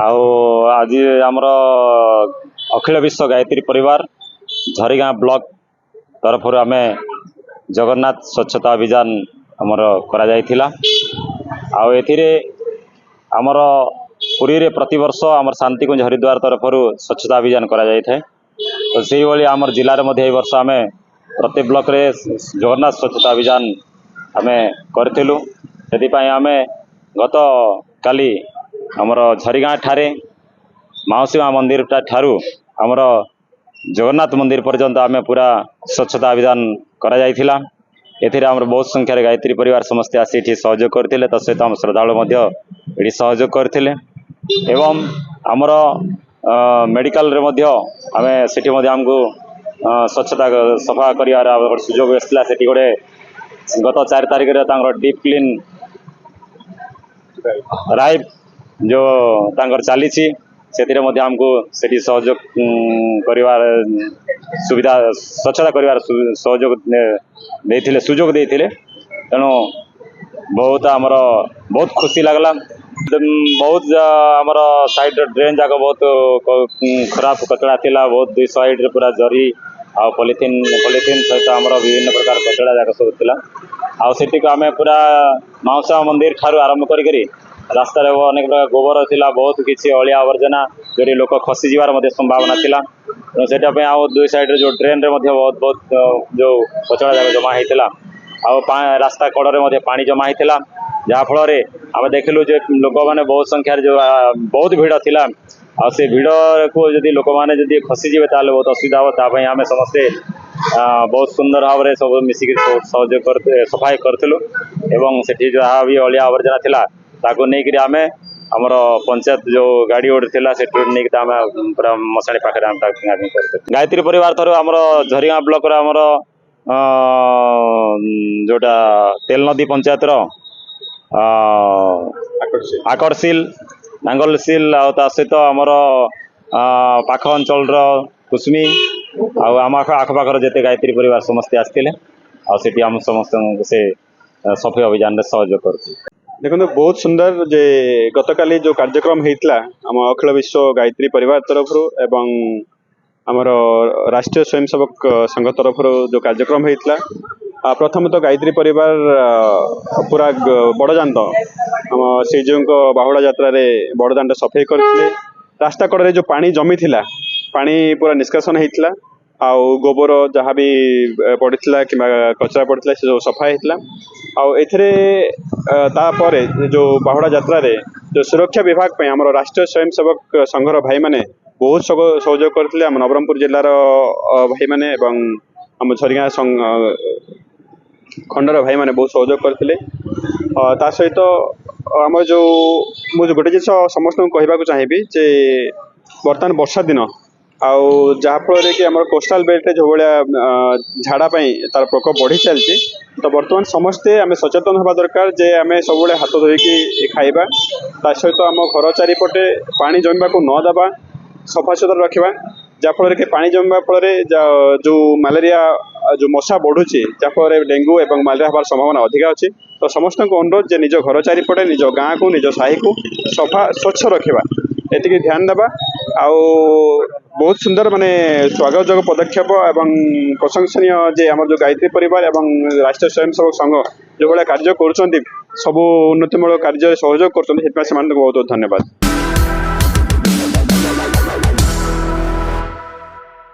ଆଉ ଆଜି ଆମର ଅଖିଳ ବିଶ୍ୱ ଗାୟତ୍ରୀ ପରିବାର ଝରିଗାଁ ବ୍ଲକ ତରଫରୁ ଆମେ ଜଗନ୍ନାଥ ସ୍ୱଚ୍ଛତା ଅଭିଯାନ ଆମର କରାଯାଇଥିଲା। ଆଉ ଏଥିରେ ଆମର ପୁରୀରେ ପ୍ରତିବର୍ଷ ଆମର ଶାନ୍ତିକୁଞ୍ଜ ହରିଦ୍ୱାର ତରଫରୁ ସ୍ୱଚ୍ଛତା ଅଭିଯାନ କରାଯାଇଥାଏ। ତ ସେଇଭଳି ଆମର ଜିଲ୍ଲାରେ ମଧ୍ୟ ଏହି ବର୍ଷ ଆମେ ପ୍ରତି ବ୍ଲକରେ ଜଗନ୍ନାଥ ସ୍ୱଚ୍ଛତା ଅଭିଯାନ ଆମେ କରିଥିଲୁ। ସେଥିପାଇଁ ଆମେ ଗତ କାଲି ଆମର ଝରିଗାଁ ଠାରେ ମାଉସୀ ମା ମନ୍ଦିର ଠାରୁ ଆମର ଜଗନ୍ନାଥ ମନ୍ଦିର ପର୍ଯ୍ୟନ୍ତ ଆମେ ପୁରା ସ୍ୱଚ୍ଛତା ଅଭିଯାନ କରାଯାଇଥିଲା। ଏଥିରେ ଆମର ବହୁତ ସଂଖ୍ୟାରେ ଗାୟତ୍ରୀ ପରିବାର ସମସ୍ତେ ଆସି ଏଠି ସହଯୋଗ କରିଥିଲେ। ତା ସହିତ ଆମ ଶ୍ରଦ୍ଧାଳୁ ମଧ୍ୟ ଏଠି ସହଯୋଗ କରିଥିଲେ ଏବଂ ଆମର ମେଡ଼ିକାଲରେ ମଧ୍ୟ ଆମେ ସେଠି ମଧ୍ୟ ଆମକୁ ସ୍ୱଚ୍ଛତା ସଫା କରିବାର ଗୋଟେ ସୁଯୋଗ ଆସିଥିଲା। ସେଠି ଗୋଟେ ଗତ 4 ତାରିଖରେ ତାଙ୍କର ଡିପ୍ କ୍ଲିନ୍ ରାଇବ୍ जो तांकर चली ସେଥିରେ ମଧ୍ୟ ଆମକୁ ସେଠି ସହଯୋଗ କରିବାର ସୁବିଧା ସ୍ୱଚ୍ଛତା କରିବାର ସହଯୋଗ ଦେଇଥିଲେ ସୁଯୋଗ ଦେଇଥିଲେ। ତେଣୁ ବହୁତ ଆମର ବହୁତ ଖୁସି ଲାଗିଲା। ବହୁତ ଆମର ସାଇଡ ଡ୍ରେନ୍ ଯାକ ବହୁତ ଖରାପ କଚଡ଼ା ଥିଲା। ବହୁତ ଦୁଇ ସାଇଡରେ ପୁରା ଜରି ଆଉ ପଲିଥିନ୍ ସହିତ ଆମର ବିଭିନ୍ନ ପ୍ରକାର କଚଡ଼ା ଯାକ ସବୁ ଥିଲା। ଆଉ ସେଠିକୁ ଆମେ ପୁରା ମାଉସୀ ମା ମନ୍ଦିର ଠାରୁ ଆରମ୍ଭ କରିକରି ରାସ୍ତାରେ ଅନେକ ପ୍ରକାର ଗୋବର ଥିଲା, ବହୁତ କିଛି ଅଳିଆ ଆବର୍ଜନା ଯୋଉଠି ଲୋକ ଖସିଯିବାର ମଧ୍ୟ ସମ୍ଭାବନା ଥିଲା। ତେଣୁ ସେଇଟା ପାଇଁ ଆଉ ଦୁଇ ସାଇଡରେ ଯୋଉ ଡ୍ରେନରେ ମଧ୍ୟ ବହୁତ ଯୋଉ କଚଡ଼ା ଯାକ ଜମା ହେଇଥିଲା। ଆଉ ରାସ୍ତା କଡ଼ରେ ମଧ୍ୟ ପାଣି ଜମା ହେଇଥିଲା, ଯାହାଫଳରେ ଆମେ ଦେଖିଲୁ ଯେ ଲୋକମାନେ ବହୁତ ସଂଖ୍ୟାରେ ଯୋଉ ବହୁତ ଭିଡ଼ ଥିଲା। ଆଉ ସେ ଭିଡ଼କୁ ଯଦି ଲୋକମାନେ ଯଦି ଖସିଯିବେ ତାହେଲେ ବହୁତ ଅସୁବିଧା ହେବ। ତା ପାଇଁ ଆମେ ସମସ୍ତେ ବହୁତ ସୁନ୍ଦର ଭାବରେ ସବୁ ମିଶିକି ସହଯୋଗ ସଫାଇ କରିଥିଲୁ ଏବଂ ସେଠି ଯାହା ବି ଅଳିଆ ଆବର୍ଜନା ଥିଲା ତାକୁ ନେଇକରି ଆମେ ଆମର ପଞ୍ଚାୟତ ଯୋଉ ଗାଡ଼ି ଗୋଟେ ଥିଲା ସେଠୁ ନେଇକି ଆମେ ପୁରା ମଶାଣି ପାଖରେ ଆମେ ତାକୁ ଫିଙ୍ଗା ଫିଙ୍ଗି କରିଥିଲୁ। ଗାୟତ୍ରୀ ପରିବାର ଥରୁ ଆମର ଝରିଗାଁ ବ୍ଲକର ଆମର ଯୋଉଟା ତେଲନଦୀ ପଞ୍ଚାୟତର ଆକରସିଲ ନାଙ୍ଗଲସିଲ ଆଉ ତା ସହିତ ଆମର ପାଖ ଅଞ୍ଚଳର କୁସୁମୀ ଆଉ ଆମ ଆଖପାଖର ଯେତେ ଗାୟତ୍ରୀ ପରିବାର ସମସ୍ତେ ଆସିଥିଲେ। ଆଉ ସେଠି ଆମ ସମସ୍ତଙ୍କୁ ସେ ସଫେଇ ଅଭିଯାନରେ ସହଯୋଗ କରୁଥିଲେ। देखो बहुत सुंदर जे गतकाली जो कार्यक्रम होता आम अखिल विश्व गायत्री परिवार तरफ एवं आमर राष्ट्रीय स्वयंसेवक संघ तरफ जो कार्यक्रम होता प्रथम तो गायत्री परिवार पूरा बड़दाण्ड आम श्रीजीव बाहुड़ा यात्रा बड़दाण्ड सफाई करते। रास्ता कड़े जो पानी जमी थिला पानी पूरा निष्कासन होता आउ गोबर जहाँ भी पड़ता कि कचरा पड़ता से जो सफा होता। आपर जो बाहुड़ा यात्रा रे जो सुरक्षा विभाग पे आम राष्ट्रीय स्वयंसेवक संघर भाई माने बहुत सहयोग करते। आम नवरंगपुर जिलार भाई माने एवं आम झरिगाँ खंडर भाई माने बहुत सहयोग करते। ता सहित आम जो मुझे गोटे जिन समस्त कहवाक चाहिए जे बर्तमान वर्षा दिन आउ जहाँफल कि आम कोस्टाल बेल्ट जो भाया झाड़ापाई तार प्रकोप बढ़ी चलती। तो बर्तमान समस्ते आम सचेतन हवा दरकार जे आम सब हाथ धोईकी खाइबा ता सहित आम घर चारिपटे पानी जमवा को न देवा सफा सुतरा रखा जहाँफल कि पानी जमवा फल जो मलेरिया जो मशा बढ़ुची जहाँफल डेंगू और मलेरिया हमार संभावना अधिक अच्छी। तो समस्त को अनुरोध जे निज घर चारिपटे निज गाँ को निज साही को सफा स्वच्छ रखा एति ध्यान देवा। आउ बहुत सुंदर माने स्वागतजोग्य पदक्षेप एवं प्रशंसनीय जे आम जो गायत्री परिवार एवं राष्ट्रीय स्वयंसेवक संघ जो भाया कार्य कर सबू उन्नतिमूलक कार्य सहयोग कर बहुत बहुत धन्यवाद।